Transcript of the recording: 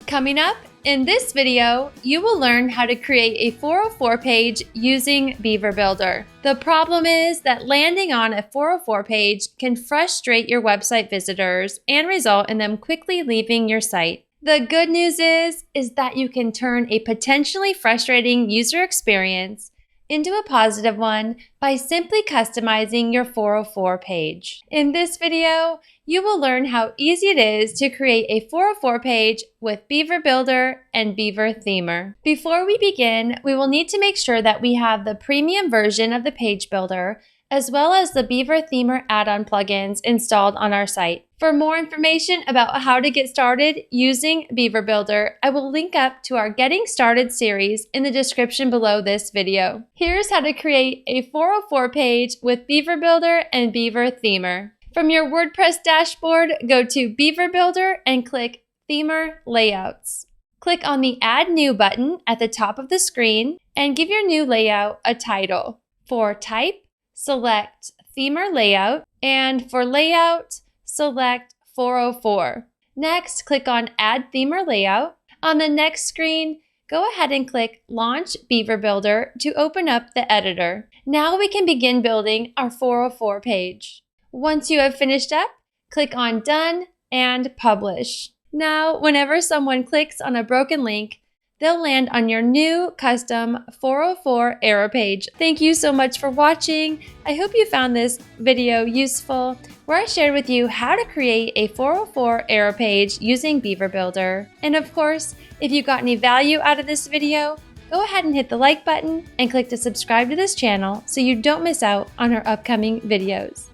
Coming up, in this video, you will learn how to create a 404 page using Beaver Builder. The problem is that landing on a 404 page can frustrate your website visitors and result in them quickly leaving your site. The good news is that you can turn a potentially frustrating user experience into a positive one by simply customizing your 404 page. In this video, you will learn how easy it is to create a 404 page with Beaver Builder and Beaver Themer. Before we begin, we will need to make sure that we have the premium version of the page builder as well as the Beaver Themer add-on plugins installed on our site. For more information about how to get started using Beaver Builder, I will link up to our Getting Started series in the description below this video. Here's how to create a 404 page with Beaver Builder and Beaver Themer. From your WordPress dashboard, go to Beaver Builder and click Themer Layouts. Click on the Add New button at the top of the screen and give your new layout a title. For type, select Themer Layout, and for layout, select 404. Next, click on Add Themer Layout. On the next screen, go ahead and click Launch Beaver Builder to open up the editor. Now we can begin building our 404 page. Once you have finished up, click on Done and Publish. Now, whenever someone clicks on a broken link, they'll land on your new custom 404 error page. Thank you so much for watching. I hope you found this video useful, where I shared with you how to create a 404 error page using Beaver Builder. And of course, if you got any value out of this video, go ahead and hit the like button and click to subscribe to this channel so you don't miss out on our upcoming videos.